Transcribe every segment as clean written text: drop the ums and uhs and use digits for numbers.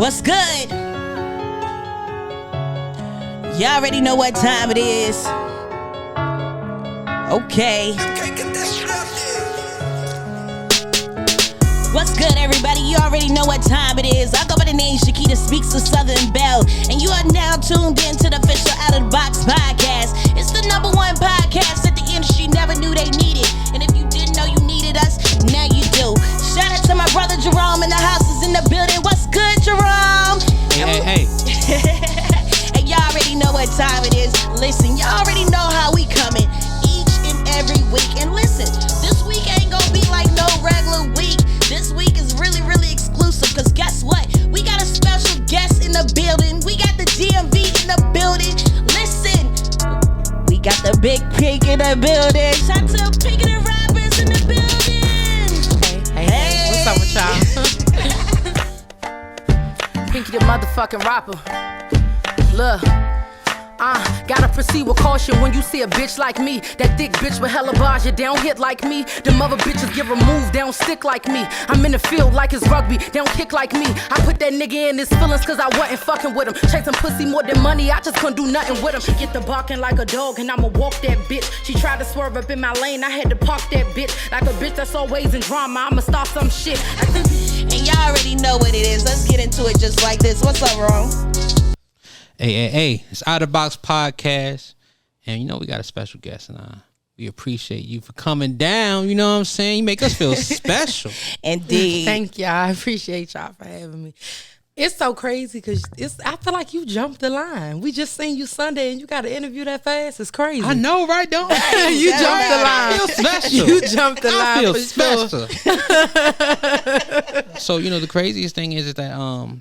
What's good? Y'all already know what time it is. Okay. What's good, everybody? You already know what time it is. I go by the name Shakita Speaks to Southern Belle, and you are now tuned in to the official Out of the Box podcast. It's the #1 podcast that the industry never knew they needed. And if you didn't know you needed us, now you do. Shout out to my brother Jerome in the house is in the building. What's good, Jerome? Hey. And y'all already know what time it is. Listen, y'all already know how we coming each and every week. And listen, this week ain't gonna be like no regular week. This week is really, really exclusive because guess what? We got a special guest in the building. We got the DMV in the building. Listen, we got the Big Pink in the building. Shout out to Pink and the Rappers in the building. Hey. What's up with y'all? Pinky the motherfucking rapper. Look. Gotta proceed with caution when you see a bitch like me. That thick bitch with hella bars, you don't hit like me. Them other bitches get removed, they don't stick like me. I'm in the field like it's rugby, they don't kick like me. I put that nigga in his feelings cause I wasn't fucking with him. Chasing pussy more than money, I just couldn't do nothing with him. She get the barking like a dog and I'ma walk that bitch. She tried to swerve up in my lane, I had to park that bitch. Like a bitch that's always in drama, I'ma start some shit. And y'all already know what it is. Let's get into it just like this. What's up, Ron? Hey, it's Out of the Box podcast. And you know, we got a special guest, and we appreciate you for coming down. You know what I'm saying? You make us feel special. Indeed. Thank y'all. I appreciate y'all for having me. It's so crazy because I feel like you jumped the line. We just seen you Sunday and you got to interview that fast. It's crazy. I know, right? Don't you jumped the line. I feel special. You jumped the line. I feel for special. Sure. So, you know, the craziest thing is that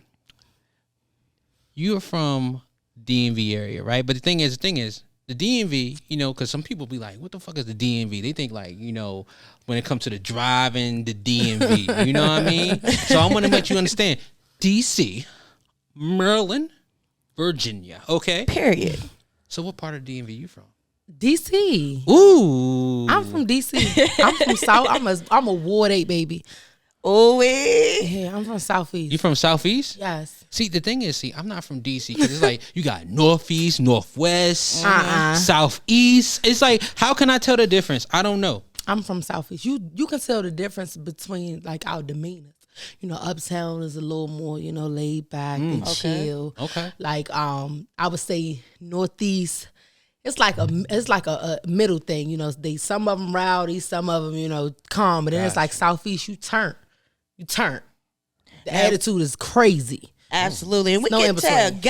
you're from DMV area, right? But the thing is, the DMV, you know, because some people be like, what the fuck is the DMV? They think like, you know, when it comes to the driving, the DMV, you know what I mean? So I'm going to make you understand. DC, Maryland, Virginia, okay? Period. So what part of DMV you from? DC. Ooh. I'm from DC. I'm from South. I'm a Ward 8 baby. Oh, Yeah, I'm from Southeast. You from Southeast? Yes. See, the thing is, I'm not from DC because it's like you got Northeast, Northwest, Southeast. It's like, how can I tell the difference? I don't know. I'm from Southeast. You can tell the difference between like our demeanors. You know, uptown is a little more, you know, laid back and chill. Okay. Like I would say Northeast. It's like a middle thing. You know, some of them rowdy, some of them, you know, calm. But then it's like Southeast. You turn. The attitude is crazy. Absolutely. And we No can in tell. between.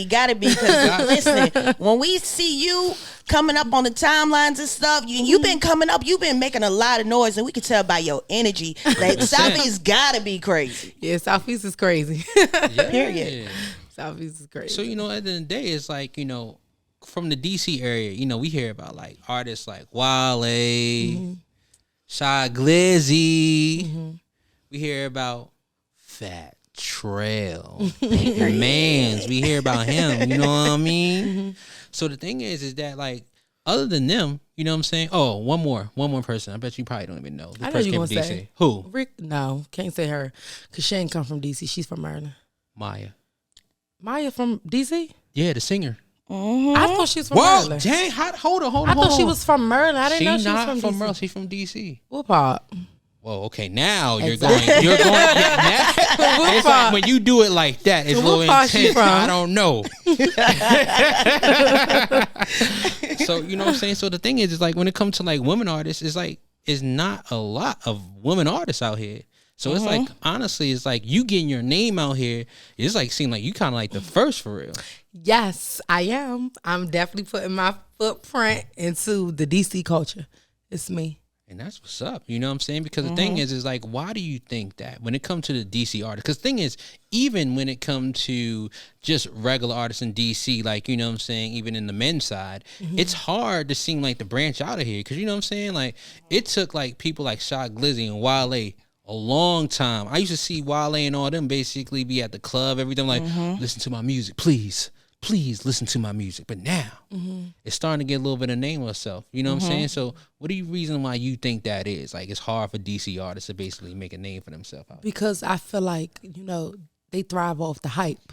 Gotta be. Because listen, when we see you coming up on the timelines and stuff, you've been coming up, you've been making a lot of noise, and we can tell by your energy that Southeast gotta be crazy. Yeah, Southeast is crazy. Yeah. Period. Southeast is crazy. So, you know, at the end of the day, it's like, you know, from the DC area, you know, we hear about like artists like Wale, Shy Glizzy. We hear about Fat Trail, Mans. We hear about him. You know what I mean? So the thing is that like other than them, you know what I'm saying? Oh, one more person. I bet you probably don't even know. I know you gonna say who? Rick? No, can't say her because she ain't come from DC. She's from Maryland. Maya from DC? Yeah, the singer. I thought she was from Whoa, Maryland. dang! Hold on. I thought she was from Maryland. I didn't know she was not from DC. Maryland. She's from DC. What part? Whoa, okay, now Exactly. you're going. Now, it's like when you do it like that, it's a little part she intense. from? I don't know. So you know what I'm saying. So the thing is like when it comes to like women artists, it's not a lot of women artists out here. So it's like honestly, it's like you getting your name out here. It's like seem like you kind of like the first for real. Yes, I am. I'm definitely putting my footprint into the DC culture. It's me. And that's what's up. You know what I'm saying? Because the thing is like, why do you think that when it comes to the DC artists? Because the thing is, even when it comes to just regular artists in DC, like, you know what I'm saying, even in the men's side, it's hard to seem like to branch out of here. Because, you know what I'm saying? Like, it took like people like Shy Glizzy and Wale a long time. I used to see Wale and all them basically be at the club, everything like, listen to my music, please listen to my music. But now it's starting to get a little bit of name of itself. You know what I'm saying? So what are you reason why you think that is? Like it's hard for DC artists to basically make a name for themselves out? Because I feel like, you know, they thrive off the hype.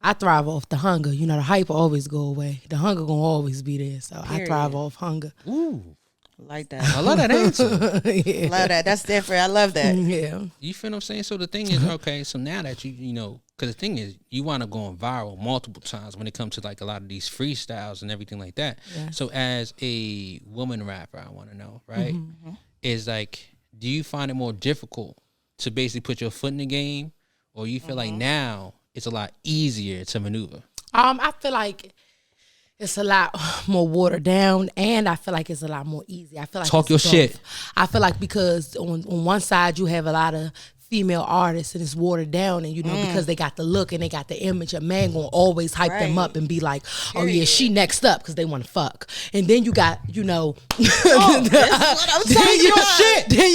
I thrive off the hunger. You know, the hype will always go away. The hunger gonna always be there. So I thrive off hunger. Ooh. Like that. I love that answer. Yeah. Love that. That's different. I love that. Yeah. You feel what I'm saying? So the thing is, okay, so now that you know, because the thing is, you want to go on viral multiple times when it comes to like a lot of these freestyles and everything like that. Yeah. So as a woman rapper, I want to know, right? Is like, do you find it more difficult to basically put your foot in the game, or you feel like now it's a lot easier to maneuver? I feel like it's a lot more watered down, and I feel like it's a lot more easy. I feel like talk your both. shit. I feel like because on one side you have a lot of female artists and it's watered down, and you know because they got the look and they got the image, a man gonna always hype them up and be like, oh yeah, she next up because they want to fuck. And then you got then you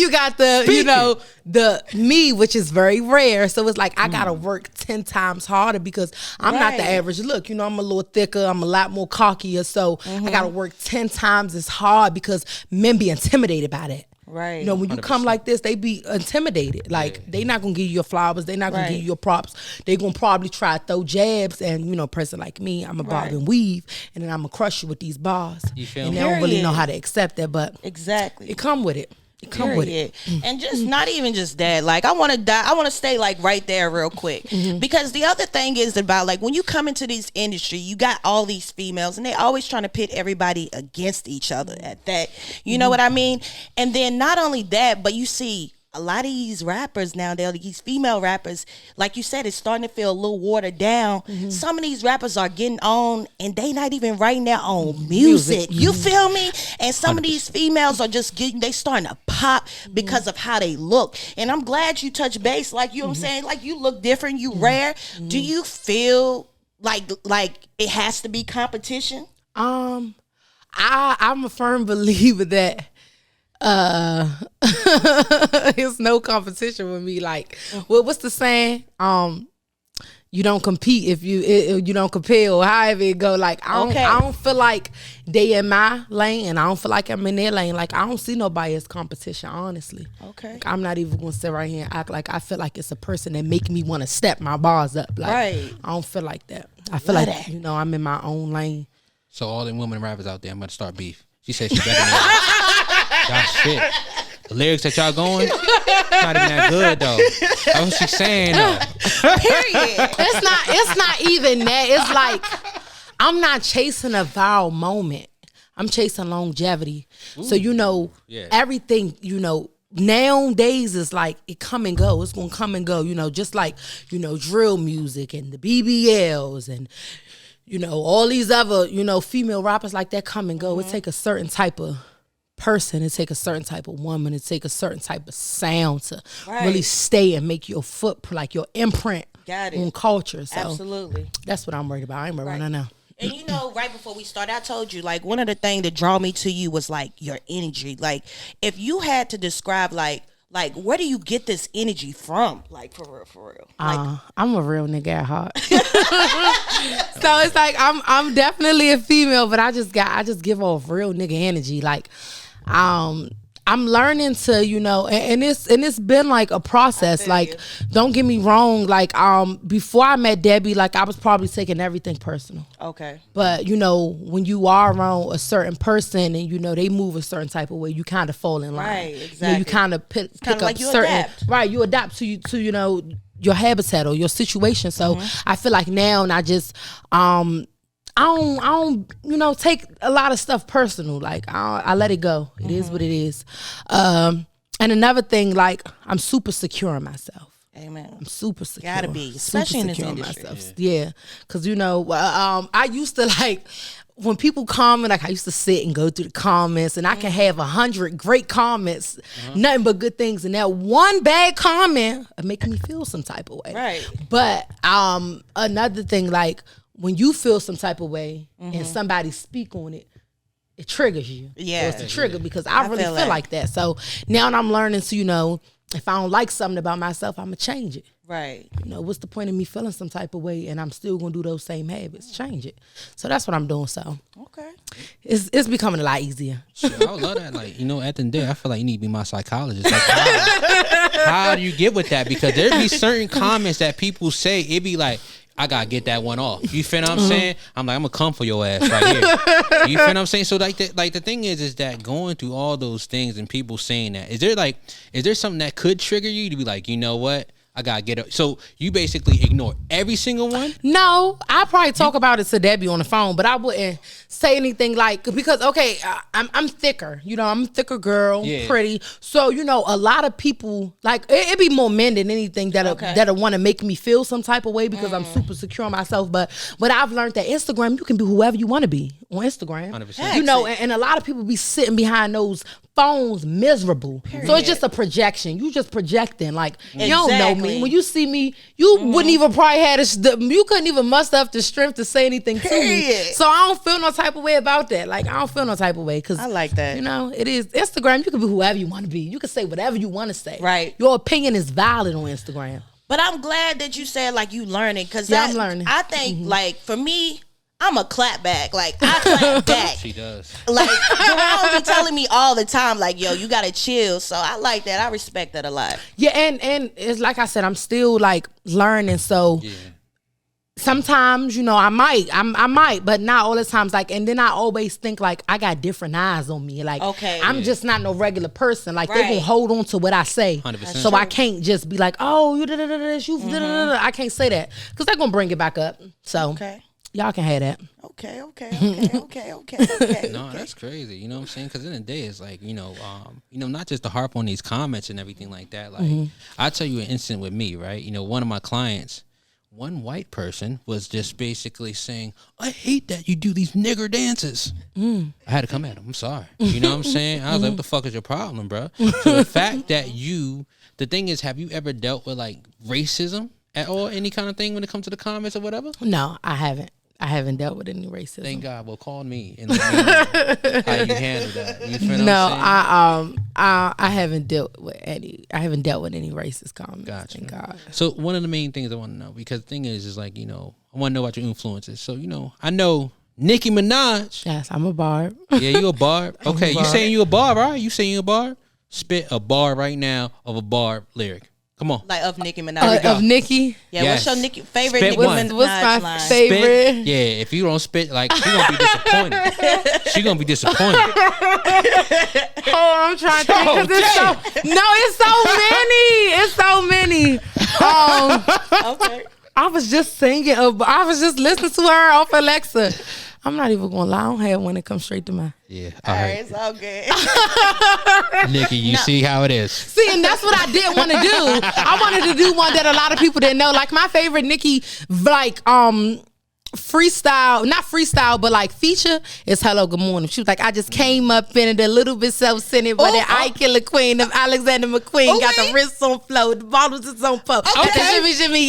got the you know the me, which is very rare. So it's like I gotta work 10 times harder because I'm not the average look. You know, I'm a little thicker, I'm a lot more cockier, so I gotta work 10 times as hard because men be intimidated by that. Right. You know, when you 100%. Come like this, they be intimidated. Like, they not going to give you your flowers. They not going to give you your props. They going to probably try to throw jabs. And, you know, a person like me, I'm a bob and weave. And then I'm going to crush you with these bars. You feel and me? they don't really know how to accept that. But it come with it. Come with it. And just not even just that, like I want to stay like right there real quick, because the other thing is about like when you come into this industry, you got all these females and they always trying to pit everybody against each other at that, you know what I mean? And then not only that, but you see a lot of these rappers nowadays, these female rappers, like you said, it's starting to feel a little watered down. Some of these rappers are getting on and they not even writing their own music. You feel me? And some of these females are just they starting to pop because of how they look. And I'm glad you touch base, like you know what I'm saying? Like you look different, you rare. Do you feel like it has to be competition? I'm a firm believer that it's no competition with me. Like, what's the saying? You don't compete if you don't compare, or however it go. Like, I don't feel like they in my lane, and I don't feel like I'm in their lane. Like, I don't see nobody as competition, honestly. Okay. Like, I'm not even gonna sit right here and act like I feel like it's a person that make me want to step my bars up. Like, I don't feel like that. I feel like you know I'm in my own lane. So all them women rappers out there, I'm about to start beef. She said she better than y'all shit. The lyrics that y'all going, not even that good though. That's what she's saying though. Period. It's not even that. It's like I'm not chasing a viral moment. I'm chasing longevity. Ooh. So you know, everything, you know, nowadays is like it come and go. It's gonna come and go. You know, just like, you know, drill music and the BBLs and you know, all these other, you know, female rappers like that come and go. It take a certain type of person, it take a certain type of woman, it take a certain type of sound to really stay and make your footprint, like your imprint on culture. So absolutely, that's what I'm worried about. I ain't worried right now. And you know, right before we started, I told you, like, one of the things that draw me to you was like your energy. Like, if you had to describe like where do you get this energy from? Like, for real. Like, I'm a real nigga at heart. So it's like I'm definitely a female, but I just give off real nigga energy. Like, I'm learning to, you know, and it's been like a process. Like, don't get me wrong. Like, before I met Debbie, like I was probably taking everything personal. Okay. But you know, when you are around a certain person and you know they move a certain type of way, you kind of fall in line. Right. Exactly. You know, you kind of pick up like certain. Adapt. Right. You adapt to you know your habitat or your situation. So I feel like now, and I just I don't, you know, take a lot of stuff personal. Like, I let it go. It is what it is. And another thing, like, I'm super secure in myself. Amen. I'm super secure. Gotta be, especially in this industry. Yeah. Cause you know, I used to like, when people comment, like I used to sit and go through the comments, and I can have 100 great comments, nothing but good things, and that one bad comment make me feel some type of way. Right. But another thing, like, when you feel some type of way and somebody speak on it, it triggers you. Yeah. So it's a trigger because I really feel like that. So now I'm learning to, you know, if I don't like something about myself, I'm going to change it. Right. You know, what's the point of me feeling some type of way and I'm still gonna do those same habits? Change it. So that's what I'm doing. So Okay. it's becoming a lot easier. Shit, I would love that. Like, you know, at the end of the day, I feel like you need to be my psychologist. Like, how do you get with that? Because there be certain comments that people say, it be like, I gotta get that one off. You feel what I'm saying? I'm like, I'm gonna come for your ass right here. You feel what I'm saying? So like the thing is that going through all those things and people saying that, is there something that could trigger you to be like, you know what? I gotta get it. So you basically ignore every single one? No, I probably talk about it to Debbie on the phone, but I wouldn't say anything like, because okay, I'm thicker. You know, I'm a thicker girl, pretty. So you know, a lot of people like it be more men than anything that'll want to make me feel some type of way because I'm super secure on myself. But I've learned that Instagram, you can be whoever you want to be on Instagram. 100%. You know, and a lot of people be sitting behind those phones miserable. Period. So it's just a projection. You just projecting. Like, you don't know me. When you see me, you wouldn't even probably have you couldn't even muster up the strength to say anything to me. So I don't feel no type of way about that. Like, I don't feel no type of way because I like that. You know, it is Instagram. You can be whoever you want to be. You can say whatever you want to say. Right. Your opinion is valid on Instagram. But I'm glad that you said like you learning because I'm learning. I think like for me, I'm a clap back. Like I clap back. She does. Like Jerome be telling me all the time, like, yo, you gotta chill. So I like that. I respect that a lot. Yeah, and it's like I said, I'm still like learning. So sometimes, you know, I might, but not all the times. Like, and then I always think like I got different eyes on me. Like, I'm just not no regular person. Like they gonna hold on to what I say. 100%. So I can't just be like, oh, you did this, you did. I can't say that because they're gonna bring it back up. So y'all can have that. Okay. No, that's crazy. You know what I'm saying? Because in the day, it's like, you know, not just to harp on these comments and everything like that. Like, I'll tell you an incident with me, right? You know, one of my clients, one white person was just basically saying, I hate that you do these nigger dances. I had to come at him. I'm sorry. You know what I'm saying? I was like, what the fuck is your problem, bro? So the fact that the thing is, have you ever dealt with like racism at all? Any kind of thing when it comes to the comments or whatever? No, I haven't. I haven't dealt with any racism. Thank God. Well, call me and let me know how you handle that. You feel what I'm saying? I haven't dealt with any. I haven't dealt with any racist comments. Gotcha. Thank God. So one of the main things I want to know, because the thing is like, you know, I want to know about your influences. So, you know, I know Nicki Minaj. Yes, I'm a barb. Yeah, you a barb. Okay, you saying you a barb, right? You saying you a barb? Spit a bar right now of a barb lyric. Come on. Like of Nicki Minaj. Of Nicki? Yeah, yes. What's your favorite Spit Nicki one. Minaj What's my line? favorite? Spit, yeah, if you don't spit, like, she gonna be disappointed. She gonna be disappointed. Oh, I'm trying to think because it's so many. Okay. I was just singing. I was just listening to her off Alexa. I'm not even gonna lie. I don't have one that comes straight to mind. Yeah, All right, it's all good. Nikki, you see how it is. See, and that's what I didn't want to do. I wanted to do one that a lot of people didn't know. Like my favorite Nicki, like freestyle, not freestyle, but like feature is Hello Good Morning. She was like, I just came up in it a little bit self-centered, but I killer queen of Alexander McQueen. Got the wrists on flow, the bottles is on flow. Okay. Shimmy,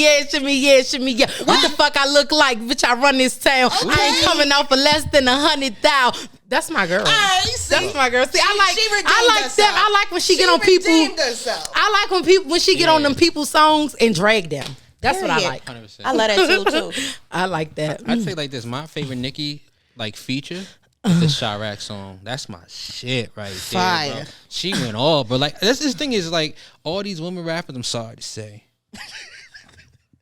yeah. What the fuck I look like? Bitch, I run this town. I ain't coming out for less than 100,000. That's my girl. That's my girl. See, I like them. I like when she get on people. I like when she get on them people's songs and drag them. That's what I like. 100%. I love that too. I like that. I'd say like this. My favorite Nicki like feature is the Chirac song. That's my shit right there. Fire. Bro. She went all, but like this thing is like all these women rappers. I'm sorry to say,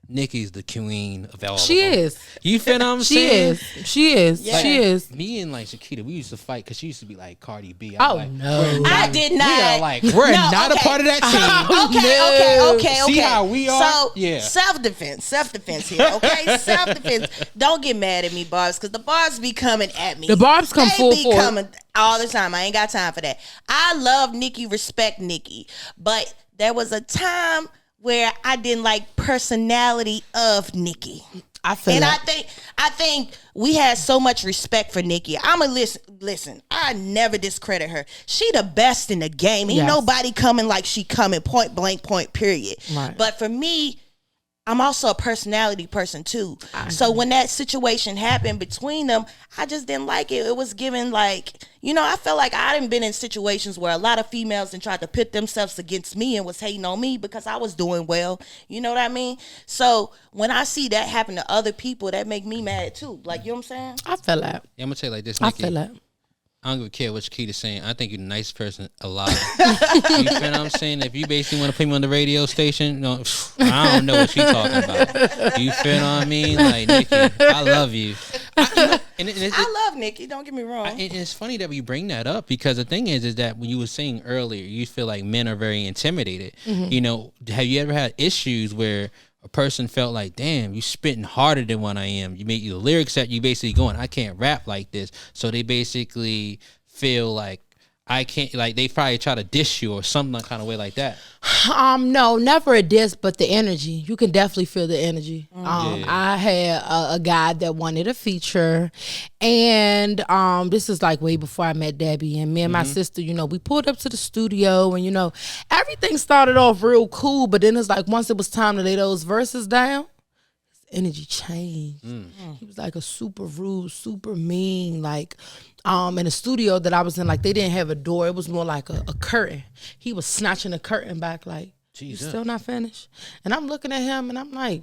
Nicki's the queen of all. She of them. is. You feel what I'm saying? She is. Yeah. She is. Me and like Shakita, we used to fight because she used to be like Cardi B. Oh, like, no. I did not. We are like we're not a part of that team. Okay. See how we are? So, yeah. Self-defense here, okay? Self-defense. Don't get mad at me, Barbs, because the Barbs be coming at me. The Barbs come full force. They be coming all the time. I ain't got time for that. I love Nicki, respect Nicki, but there was a time where I didn't like personality of Nicki. I feel and that. I think we had so much respect for Nicki. I'ma listen, I never discredit her. She the best in the game. Ain't nobody coming like she coming, point blank, point period. Right. But for me, I'm also a personality person too. So when that situation happened between them, I just didn't like it. It was given like, I felt like I done been in situations where a lot of females and tried to pit themselves against me and was hating on me because I was doing well. You know what I mean? So when I see that happen to other people, that make me mad too. Like, you know what I'm saying? I feel that. Yeah, I'm gonna tell you like this, I Nikki. feel that. I don't give a care what Shakita's saying. I think you're the nicest person alive. You feel what I'm saying? If you basically want to put me on the radio station, I don't know what she's talking about. You feel what I mean? Like, Nikki, I love you. I love Nikki. Don't get me wrong. And it's funny that we bring that up because the thing is that when you were saying earlier, you feel like men are very intimidated. Have you ever had issues where a person felt like, damn, you spitting harder than what I am. You made the lyrics that you basically going, I can't rap like this. So they basically feel like I can't, like they probably try to diss you or something kind of way like that. No, never a diss, but the energy. You can definitely feel the energy. Yeah. I had a guy that wanted a feature, and this is like way before I met Debbie, and me and my sister, we pulled up to the studio, and everything started off real cool, but then it's like once it was time to lay those verses down, his energy changed. He was like a super rude, super mean, like in the studio that I was in, like they didn't have a door. It was more like a curtain. He was snatching the curtain back like, you still not finished? And I'm looking at him and I'm like,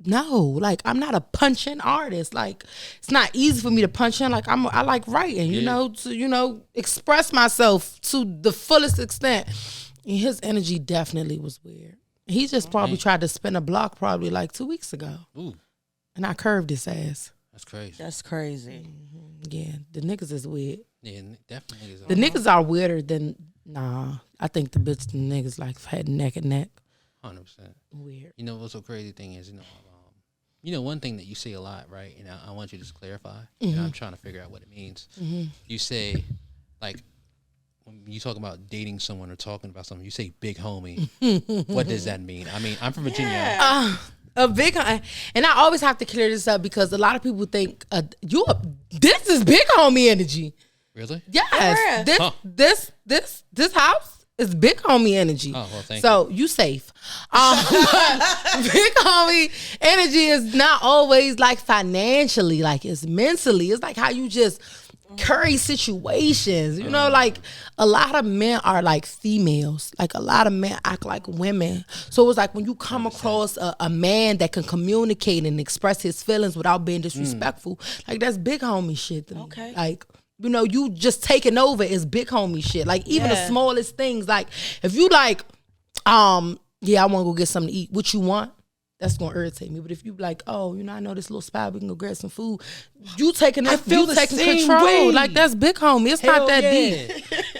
no, like I'm not a punch-in artist. Like it's not easy for me to punch in. Like I like writing, to express myself to the fullest extent. And his energy definitely was weird. He just probably tried to spin a block probably like 2 weeks ago. Ooh. And I curved his ass. That's crazy. That's crazy. Yeah, the niggas is weird. Yeah, definitely is. The niggas are weirder than, I think the bitch and niggas like had neck and neck. 100%. Weird. You know what's so crazy thing is, one thing that you say a lot, right? And I want you to just clarify. And I'm trying to figure out what it means. You say, like, when you talk about dating someone or talking about something, you say big homie. What does that mean? I mean, I'm from Virginia. Yeah. A big, and I always have to clear this up because a lot of people think this is big homie energy. Really? Yes, Yeah. this house is big homie energy. Oh, well, thank you. So you safe. Big homie energy is not always like financially, like it's mentally. It's like how you just carry situations, like a lot of men are like females, like a lot of men act like women. So it was like when you come across a man that can communicate and express his feelings without being disrespectful, like that's big homie shit to me. Okay. Like, you just taking over is big homie shit. Like even the smallest things, like if you like, I want to go get something to eat, what you want? That's gonna irritate me. But if you like, I know this little spot, we can go grab some food. You taking control. way. Like that's big homie. It's not that deep.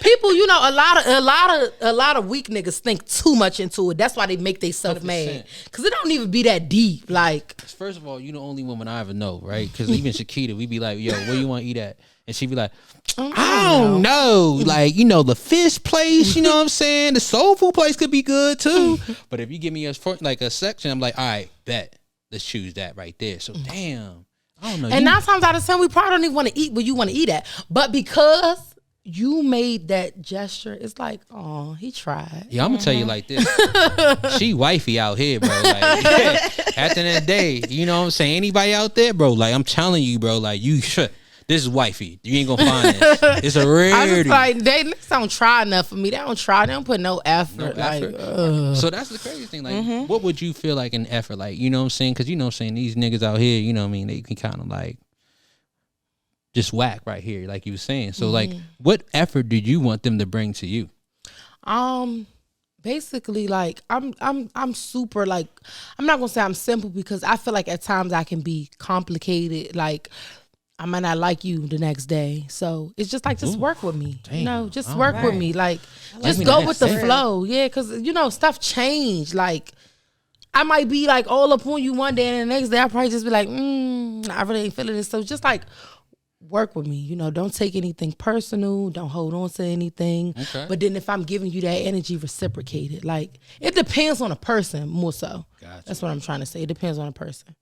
People, a lot of weak niggas think too much into it. That's why they make themselves mad. Cause it don't even be that deep. Like, first of all, you the only woman I ever know, right? Cause even Shakita, we be like, yo, where you want to eat at? And she be like, I don't know. Like, the fish place, you know what I'm saying? The soul food place could be good too. But if you give me a section, I'm like, all right, bet. Let's choose that right there. So, damn. I don't know. And 9 times out of 10, we probably don't even want to eat where you want to eat at. But because you made that gesture, it's like, oh, he tried. Yeah, I'm going to tell you like this. She wifey out here, bro. Like, at the end of the day, you know what I'm saying? Anybody out there, bro, like, I'm telling you, bro, like, you should. This is wifey. You ain't gonna find this. It's a rarity. I just like they don't try enough for me. They don't try. They don't put no effort. So that's the crazy thing. Like, what would you feel like an effort? Like, you know what I'm saying? Because these niggas out here, you know what I mean? They can kind of like just whack right here, like you were saying. So like, what effort did you want them to bring to you? Basically, like I'm super like I'm not gonna say I'm simple because I feel like at times I can be complicated. Like, I might not like you the next day. So it's just like, work with me. Damn. Just work with me. Like, just go with the flow. Yeah, because, stuff change. Like, I might be like all up on you one day and the next day I probably just be like, I really ain't feeling this. So just like, work with me. Don't take anything personal. Don't hold on to anything. Okay. But then if I'm giving you that energy, reciprocate it. Like, it depends on a person more so. Gotcha. That's what I'm trying to say. It depends on a person.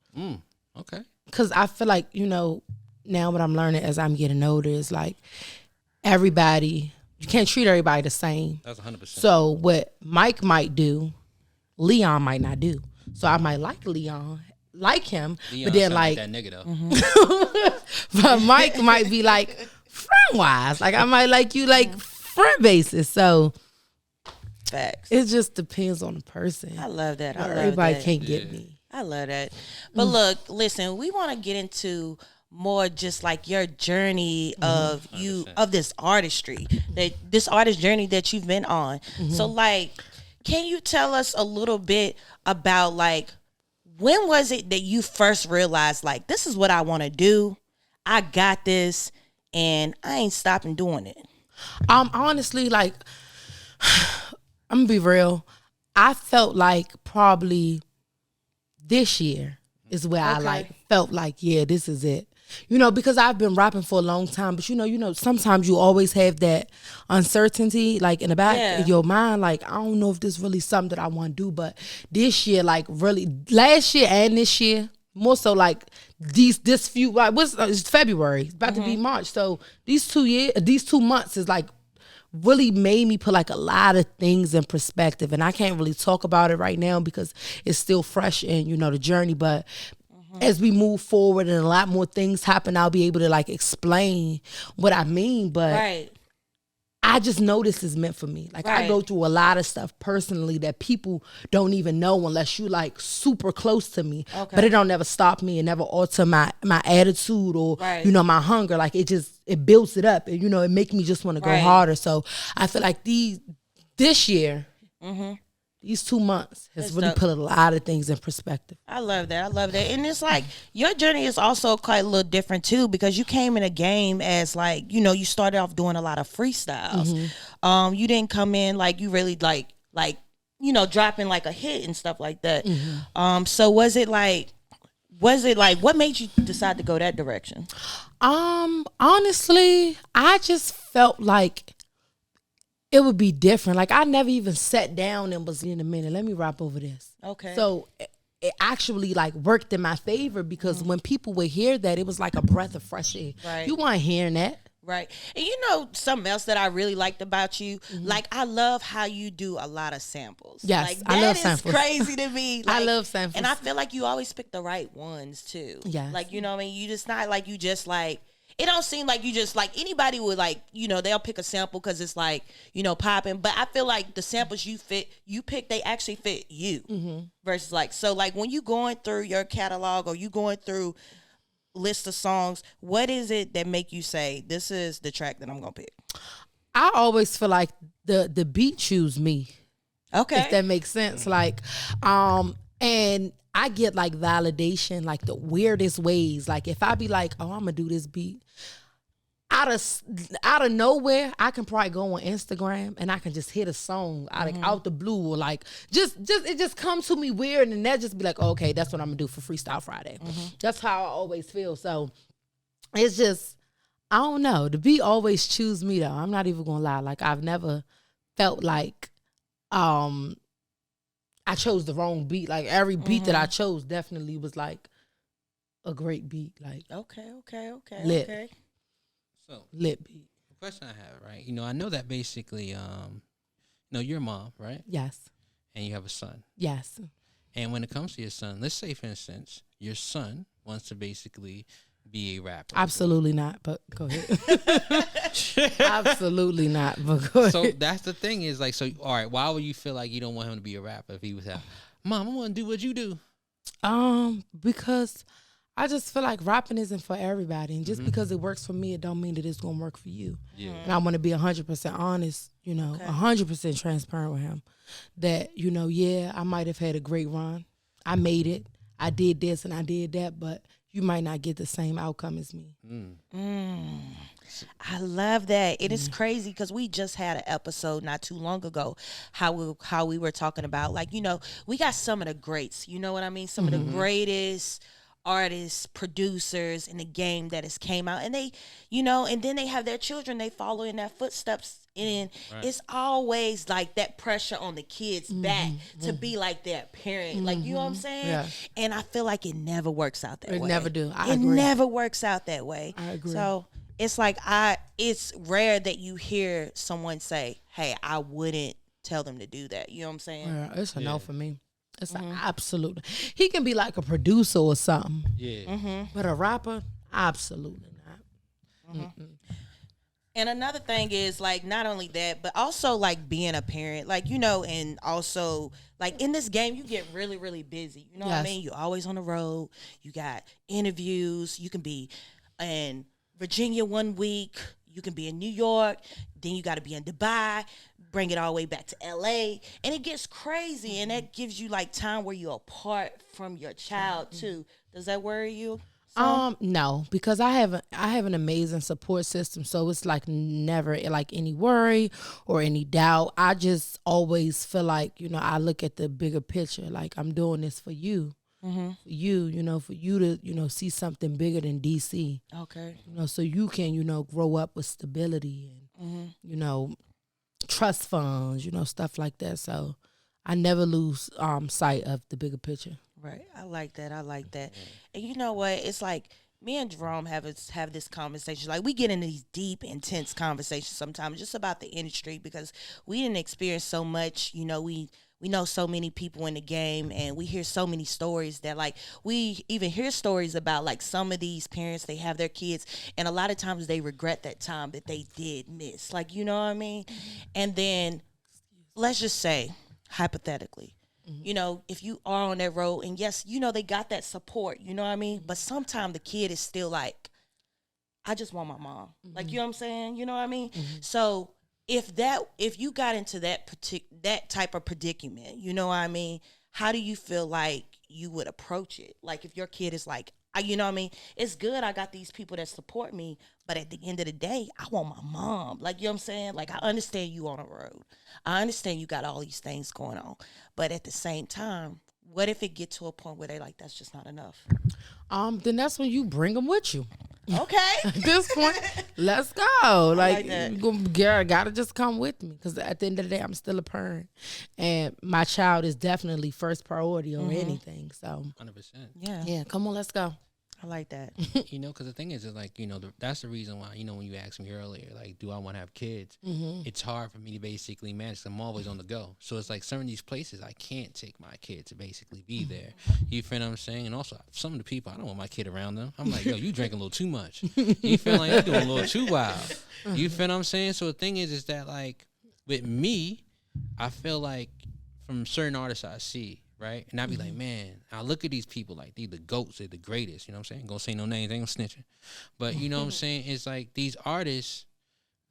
Okay. Because I feel like, now what I'm learning as I'm getting older is like everybody, you can't treat everybody the same. That's 100%. So what Mike might do, Leon might not do. So I might like Leon, like him, Leon but then sound like that nigga though. but Mike might be like friend wise. Like I might like you like friend basis. So Facts. it just depends on the person. I love that. I love Everybody that. can't get me. I love that. But look, listen, we want to get into more just like your journey of you 100%. of this artistry, that this artist journey that you've been on. So like, can you tell us a little bit about like when was it that you first realized like this is what I want to do? I got this and I ain't stopping doing it. Honestly, like I'm gonna be real. I felt like probably this year is where I like felt like, yeah, this is it. You know, because I've been rapping for a long time, but you know, sometimes you always have that uncertainty, like in the back of your mind, like I don't know if this really something that I want to do. But this year, like really, last year and this year, more so like this few, like it's February, it's about to be March, so these 2 months is like really made me put like a lot of things in perspective, and I can't really talk about it right now because it's still fresh in, you know, the journey. But as we move forward and a lot more things happen, I'll be able to like explain what I mean. But I just know this is meant for me. Like I go through a lot of stuff personally that people don't even know unless you like super close to me. But it don't never stop me and never alter my attitude or you know, my hunger. Like it builds it up, and you know, it make me just want to go harder. So I feel like this year, these 2 months has really put a lot of things in perspective. I love that. I love that. And it's like your journey is also quite a little different too, because you came in a game as like, you know, you started off doing a lot of freestyles. You didn't come in like you really like, you know, dropping like a hit and stuff like that. So was it like what made you decide to go that direction? Honestly, I just felt like it would be different. Like I never even sat down and was in a minute, let me rap over this. Okay. So it actually like worked in my favor because when people would hear that, it was like a breath of fresh air. You weren't hearing that. Right. And you know something else that I really liked about you? Like I love how you do a lot of samples. Yes, like, I love samples. Crazy to me. Like, I love samples. And I feel like you always pick the right ones too. Yes. Like, you know what I mean? You just not like you just like, it don't seem like you just like anybody would like, you know, they'll pick a sample because it's like, you know, popping. But I feel like the samples you pick, they actually fit you. Versus like, so like when you going through your catalog or you going through list of songs, what is it that make you say this is the track that I'm gonna pick? I always feel like the beat choose me. Okay. If that makes sense. Like, and I get like validation like the weirdest ways. Like if I be like, oh, I'm gonna do this beat, out of nowhere, I can probably go on Instagram and I can just hit a song out the blue, or like just it just comes to me weird, and that just be like, oh, okay, that's what I'm gonna do for Freestyle Friday. That's how I always feel. So it's just, I don't know. The beat always choose me though. I'm not even gonna lie. Like I've never felt like I chose the wrong beat. Like every beat that I chose definitely was like a great beat. Like okay. Lit. Okay. So lit beat. the question I have, right? You know, I know that basically, you know, you're a mom, right? Yes. And you have a son. Yes. And when it comes to your son, let's say, for instance, your son wants to basically be a rapper. Absolutely not, but go ahead. Absolutely not, but go ahead. So that's the thing is like, so, all right, why would you feel like you don't want him to be a rapper if he was out? Mom, I want to do what you do. Because I just feel like rapping isn't for everybody. And just because it works for me, it don't mean that it's going to work for you. Yeah. And I want to be 100% honest, you know, 100% transparent with him. That, you know, yeah, I might have had a great run. I made it. I did this and I did that, but you might not get the same outcome as me. I love that. It is crazy because we just had an episode not too long ago how we were talking about, like, you know, we got some of the greats, you know what I mean? Some of the greatest artists, producers in the game that has came out, and they, you know, and then they have their children, they follow in their footsteps, and it's always like that pressure on the kids back to be like their parent, like, you know what I'm saying? Yeah. And I feel like it never works out that way. It never do. I agree. It never works out that way. I agree. So it's like it's rare that you hear someone say, hey, I wouldn't tell them to do that. You know what I'm saying? Yeah, it's a no for me. It's absolutely. He can be like a producer or something. Yeah. But a rapper, absolutely not. And another thing is like not only that, but also like being a parent, like and also like in this game you get really really busy. You know what I mean? You're always on the road. You got interviews. You can be in Virginia one week. You can be in New York. Then you got to be in Dubai. Bring it all the way back to LA, and it gets crazy. And that gives you like time where you're apart from your child too. Does that worry you? No, because I have an amazing support system, so it's like never like any worry or any doubt. I just always feel like I look at the bigger picture, like I'm doing this for you, for you, for you to see something bigger than DC. Okay. So you can grow up with stability and trust funds, stuff like that. So I never lose sight of the bigger picture. Right. I like that. And you know what? It's like me and Jerome have this conversation. Like we get into these deep, intense conversations sometimes just about the industry because we didn't experience so much. We know so many people in the game and we hear so many stories that like we even hear stories about like some of these parents, they have their kids and a lot of times they regret that time that they did miss. Like, you know what I mean? And then let's just say hypothetically, if you are on that road and yes, they got that support, you know what I mean? But sometimes the kid is still like, I just want my mom. Like, you know what I'm saying? You know what I mean? So if you got into that type of predicament, you know what I mean? How do you feel like you would approach it? Like if your kid is like, you know what I mean? It's good I got these people that support me, but at the end of the day, I want my mom. Like, you know what I'm saying? Like, I understand you on the road. I understand you got all these things going on. But at the same time, what if it get to a point where they like, that's just not enough? Then that's when you bring them with you. Okay. At this point, let's go. Like that. gotta just come with me because at the end of the day, I'm still a parent, and my child is definitely first priority over anything. So, 100%. Yeah. Come on, let's go. I like that. Because the thing is like, that's the reason why, when you asked me earlier, like, do I want to have kids? It's hard for me to basically manage. I'm always on the go. So it's like some of these places I can't take my kid to basically be there. You feel what I'm saying? And also some of the people, I don't want my kid around them. I'm like, yo, you drink a little too much. You feel like you're doing a little too wild. You feel what I'm saying? So the thing is that like with me, I feel like from certain artists I see, right? And I be like, man, I look at these people like they're the GOATs, they're the greatest, you know what I'm saying? Gonna say no names, ain't gonna snitching. But you know what I'm saying? It's like these artists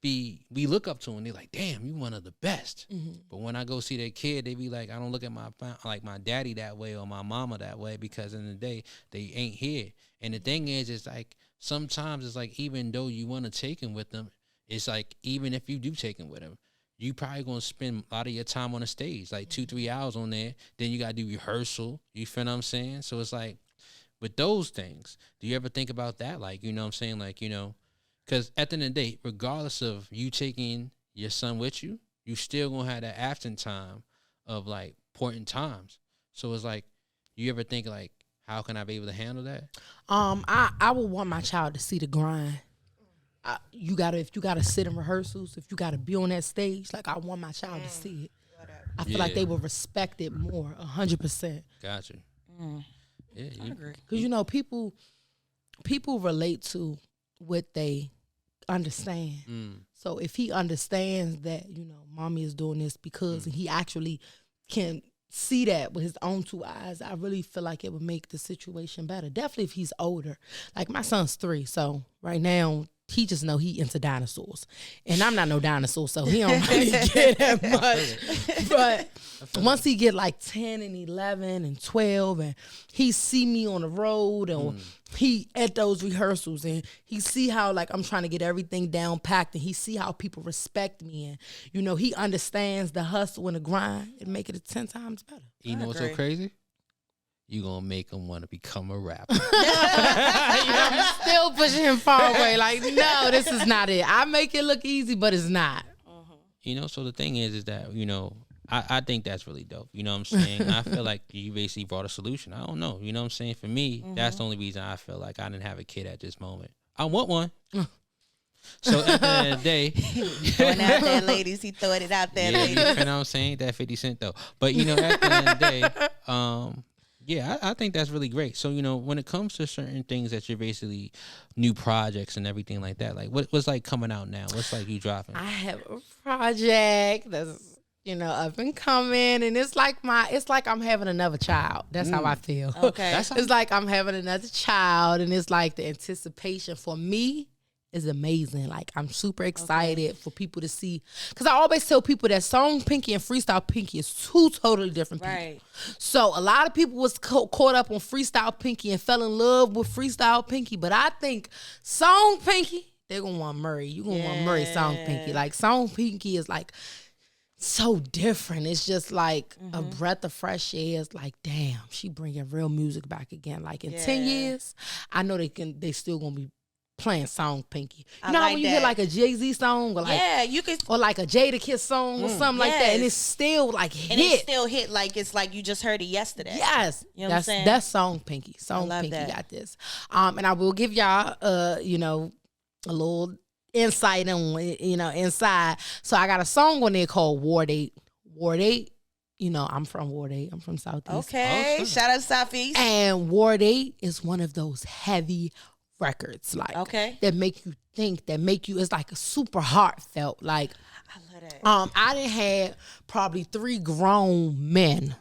we look up to them, they're like, damn, you one of the best. But when I go see their kid, they be like, I don't look at my daddy that way or my mama that way because in the day they ain't here. And the thing is like sometimes it's like even though you want to take him with them, it's like even if you do take him with him, you probably gonna spend a lot of your time on the stage, like 2-3 hours on there. Then you gotta do rehearsal. You feel what I'm saying? So it's like with those things, do you ever think about that? Like, you know what I'm saying? Like, because at the end of the day, regardless of you taking your son with you, you still gonna have that absent time of like important times. So it's like, you ever think like, how can I be able to handle that? I would want my child to see the grind. If you gotta sit in rehearsals, if you gotta be on that stage, like I want my child to see it. I feel like they will respect it more, 100%. Gotcha. Yeah, I agree. Because people relate to what they understand. So if he understands that mommy is doing this because and he actually can see that with his own 2 eyes, I really feel like it would make the situation better. Definitely if he's older. Like my son's 3, so right now he just know he into dinosaurs. And I'm not no dinosaur, so he don't really get that much. But once he get like 10 and 11 and 12 and he see me on the road and he at those rehearsals and he see how like I'm trying to get everything down packed and he see how people respect me and he understands the hustle and the grind, it make it 10 times better. You know what's so crazy? You gonna make him want to become a rapper. I'm still pushing him far away. Like, no, this is not it. I make it look easy, but it's not. So the thing is that, I think that's really dope. You know what I'm saying? I feel like you basically brought a solution. I don't know. You know what I'm saying? For me, that's the only reason I feel like I didn't have a kid at this moment. I want one. So at the end of the day, throwing out there, ladies. He throwing it out there, yeah, ladies. you know what I'm saying? That 50 Cent though. But at the end of the day, yeah, I think that's really great. So, when it comes to certain things that you're basically new projects and everything like that, like what's like coming out now? What's like you dropping? I have a project that's up and coming, and it's like I'm having another child. That's how I feel. Okay. It's like I'm having another child, and it's like the anticipation for me is amazing. Like, I'm super excited for people to see, because I always tell people that Song Pinky and Freestyle Pinky is two totally different people. Right. So a lot of people was caught up on Freestyle Pinky and fell in love with Freestyle Pinky, but I think Song Pinky, they're gonna want Murray. You gonna want Murray Song Pinky. Like, Song Pinky is like so different. It's just like a breath of fresh air. It's like, damn, she bringing real music back again. Like, in 10 years, I know they still gonna be playing Song Pinky. You know how when you hear like a Jay-Z song, or like, you could, or like a Jada Kiss song or something like that, and it's still like hit. And it still hit like it's like you just heard it yesterday. Yes, you know what I'm saying? That's Song Pinky. Song Pinky got this. And I will give y'all, a little insight on, inside. So I got a song on there called Ward 8. Ward 8. I'm from Ward 8. I'm from Southeast. Okay, shout out Southeast. And Ward 8 is one of those heavy records, like, that make you think, that make you, it's like a super heartfelt. Like, I love that. I done had probably 3 grown men,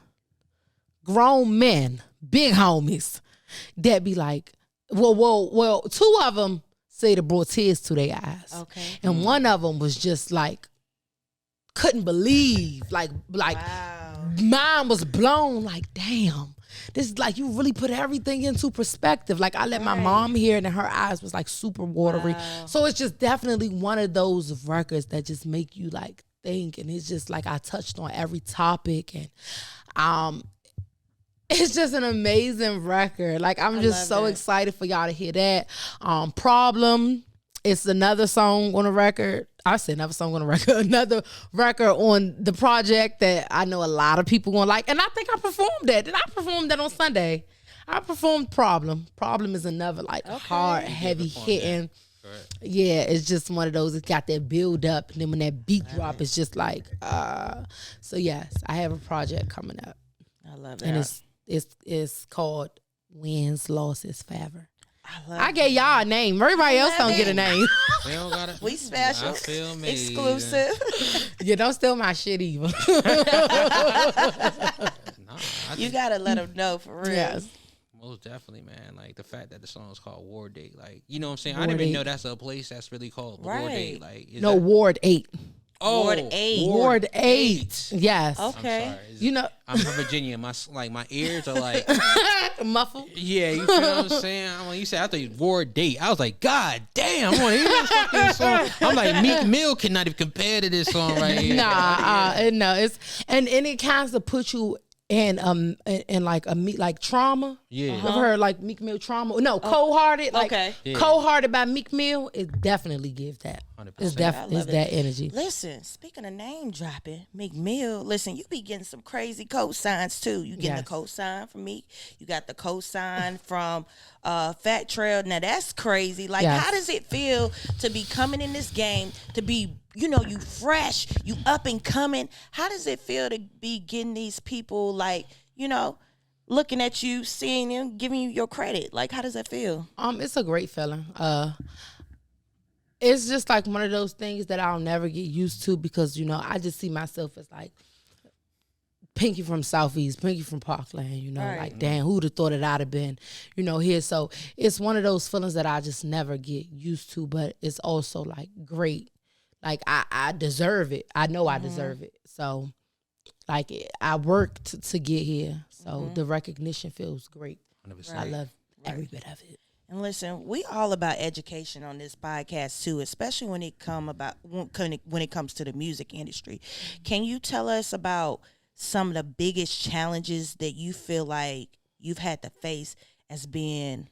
big homies, that be like, well, 2 of them say they brought tears to their eyes. Okay. And one of them was just like, couldn't believe, like wow. Mine was blown, like, damn. This is like, you really put everything into perspective. Like, I let my mom hear it, and her eyes was like super watery. Wow. So it's just definitely one of those records that just make you like think. And it's just like, I touched on every topic, and it's just an amazing record. Like, I'm just so excited for y'all to hear that. Problem, it's another song on the record. I said another song on the record. Another record on the project that I know a lot of people gonna like. And I think I performed that. Did I perform that on Sunday? I performed Problem. Problem is another like hard, heavy hitting. Yeah, it's just one of those. It's got that build up, and then when that beat drop, it's just like. So yes, I have a project coming up. I love that. And it's called Wins, Losses, Forever. I gave y'all a name. Everybody else don't get a name. We don't got it. We special. I feel amazing. Exclusive. Yeah, don't steal my shit either. You gotta let them know for real. Yes. Most definitely, man. Like, the fact that the song is called Ward Date. Like, you know what I'm saying? I didn't even know that's a place that's really called Ward Date. Like, Ward 8. Oh, Ward 8. Ward 8. Yes. Okay. I'm sorry. I'm from Virginia. My ears are like muffled. Yeah, you feel what I'm saying? When you said, I thought you Ward Date, I was like, God damn, I want to hear this fucking song. I'm like, Meek Mill cannot even compare to this song right here. No, it's and it kind of puts you in like like Trauma. Yeah. I've heard like Meek Mill Trauma. No, Cold Hearted. Like Cold Hearted by Meek Mill. It definitely gives that. 100%. It's that energy. Listen, speaking of name dropping, Meek Mill, listen, you be getting some crazy cosigns too. You getting the cosign from Meek. You got the cosign from Fat Trail. Now that's crazy. Like, how does it feel to be coming in this game, to be, you fresh, you up and coming? How does it feel to be getting these people like, looking at you, seeing them, giving you your credit? Like, how does that feel? It's a great feeling. It's just like one of those things that I'll never get used to, because, I just see myself as like Pinky from Southeast, Pinky from Parkland, like, damn, who'd have thought it I'd have been, here. So it's one of those feelings that I just never get used to, but it's also like great. Like, I deserve it. I know I deserve it. So like, I worked to get here. So the recognition feels great. 100%. I love every bit of it. And listen, we all about education on this podcast too, especially when it comes to the music industry. Can you tell us about some of the biggest challenges that you feel like you've had to face as being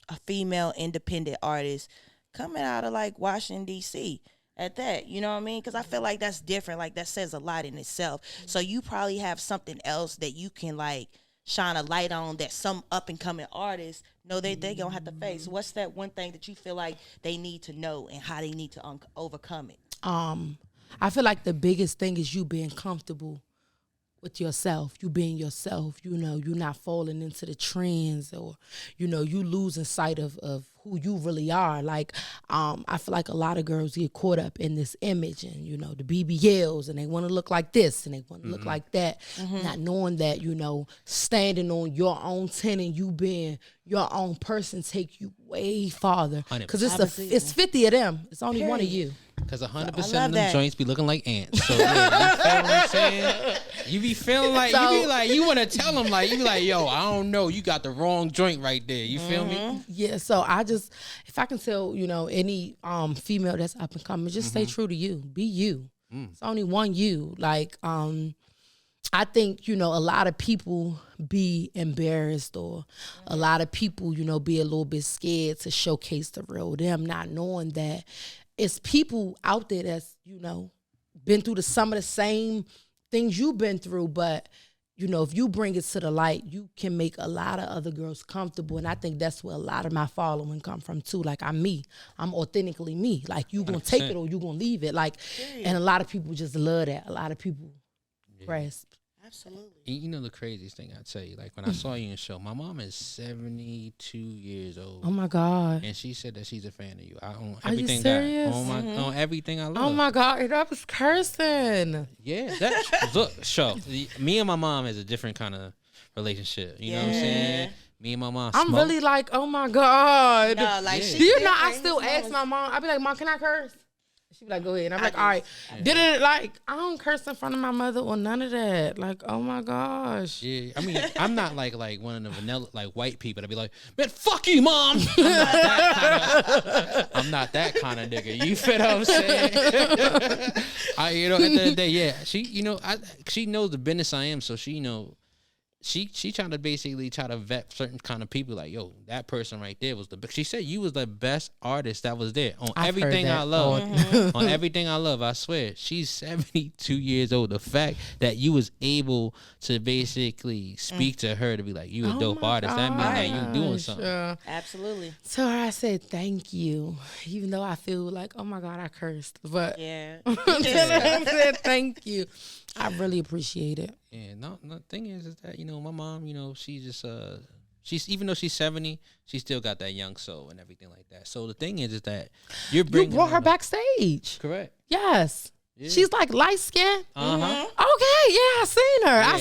a female independent artist coming out of like Washington, D.C. at that? You know what I mean? Because I feel like that's different. Like, that says a lot in itself. So you probably have something else that you can like shine a light on that some up and coming artists know they gonna have to face? What's that one thing that you feel like they need to know and how they need to overcome it? I feel like the biggest thing is you being comfortable with yourself, you being yourself, you not falling into the trends or, you losing sight of who you really are. Like, I feel like a lot of girls get caught up in this image and, the BBLs, and they want to look like this and they want to look like that, not knowing that, standing on your own 10 and you being your own person take you way farther. Because it's 50 of them. It's only one of you. Because 100% of them joints be looking like ants. So, yeah, you feel what I'm saying? You be feeling like, you want to tell them, like, you be like, yo, I don't know, you got the wrong joint right there. You feel me? Yeah, so if I can tell, any female that's up and coming, just stay true to you. Be you. It's only one you. Like, I think, a lot of people be embarrassed or a lot of people, be a little bit scared to showcase the real them, not knowing that it's people out there that's, been through some of the same things you've been through. But, if you bring it to the light, you can make a lot of other girls comfortable. And I think that's where a lot of my following come from too. Like, I'm me. I'm authentically me. Like, you going to take it or you going to leave it. Like, and a lot of people just love that. A lot of people grasp. Absolutely. You know the craziest thing I tell you, like when I saw you in the show, my mom is 72 years old. Oh my God. And she said that she's a fan of you. I own Are everything you serious? on everything I love. Oh my God, that was cursing. Yeah, look, show. Me and my mom is a different kind of relationship. You know what I'm saying? Me and my mom I'm smoke. really like, oh my God. No, like Yeah. she Do you know I different. still ask my mom, I be like, Mom, can I curse? She be like, go ahead. And I'm like, all right. Did it like, I don't curse in front of my mother or none of that. Like, oh my gosh. Yeah, I mean, I'm not like one of the vanilla, like white people that be like, man, fuck you, mom. I'm not that kind of nigga. You feel what I'm saying? At the end of the day, yeah, she, she knows the business I am, so she, she trying to basically try to vet certain kind of people. Like, yo, that person right there was she said you was the best artist that was there on everything I love. On everything I love, I swear. She's 72 years old. The fact that you was able to basically speak to her to be like, you a dope artist, that means that you doing something. Absolutely. So I said, thank you. Even though I feel like, oh my God, I cursed. But Yeah. I said, thank you. I really appreciate it. Yeah, no, the thing is that, my mom, she just, she's, even though she's 70, she still got that young soul and everything like that. So the thing is that you brought her backstage. Correct. Yes. Yeah. She's like light skin. Uh-huh. Okay, yeah, I seen her. Yeah. I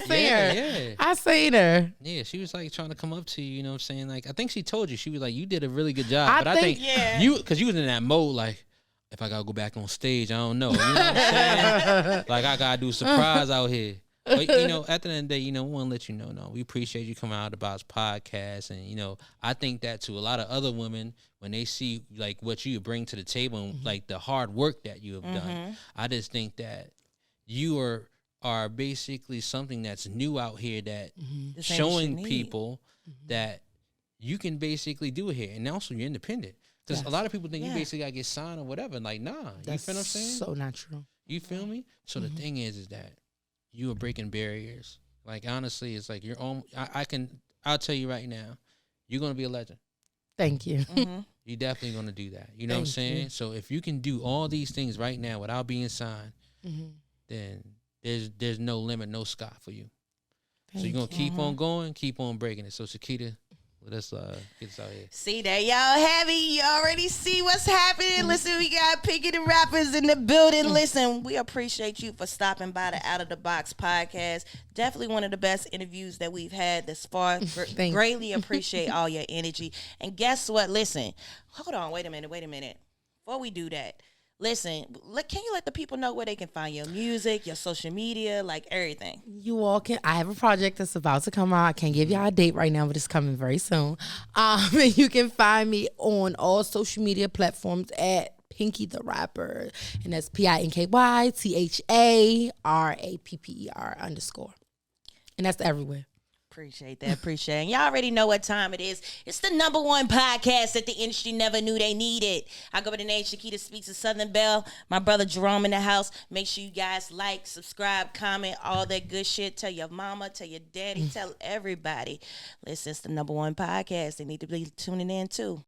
seen her. Yeah. I seen her. Yeah, she was like trying to come up to you, you know what I'm saying? Like, I think she told you, she was like, you did a really good job. I think because you was in that mode, like, if I gotta go back on stage, I don't know. You know what I'm saying? Like, I gotta do a surprise out here. But, at the end of the day, we want to let you know, no, we appreciate you coming out about podcast. And, I think that to a lot of other women, when they see, like, what you bring to the table and, like, the hard work that you have done, I just think that you are basically something that's new out here that showing people that you can basically do it here. And also, you're independent. Because a lot of people think you basically got to get signed or whatever. Like, nah. That's you feel what I'm saying? So not true. You feel me? So the thing is that you are breaking barriers. Like, honestly, it's like your own. I'll tell you right now, you're going to be a legend. Thank you. You're definitely going to do that. You know what I'm saying? So if you can do all these things right now without being signed, then there's no limit, no sky for you. So you're going to keep on going, keep on breaking it. So, Shakita, let's get this out here. See that y'all heavy. You already see what's happening. Listen, we got Pinky the Rappers in the building. Listen, we appreciate you for stopping by the Out of the Box podcast. Definitely one of the best interviews that we've had this far. Greatly appreciate all your energy. And guess what? Listen, hold on. Wait a minute. Before we do that, listen, can you let the people know where they can find your music, your social media, like everything? You all can. I have a project that's about to come out. I can't give y'all a date right now, but it's coming very soon. And you can find me on all social media platforms at Pinky the Rapper. And that's PINKYTHARAPPER_. And that's everywhere. Appreciate that. Appreciate it. Y'all already know what time it is. It's the #1 podcast that the industry never knew they needed. I go by the name Shakita Speaks of Southern Belle. My brother Jerome in the house. Make sure you guys like, subscribe, comment, all that good shit. Tell your mama, tell your daddy, tell everybody. Listen, it's the #1 podcast. They need to be tuning in too.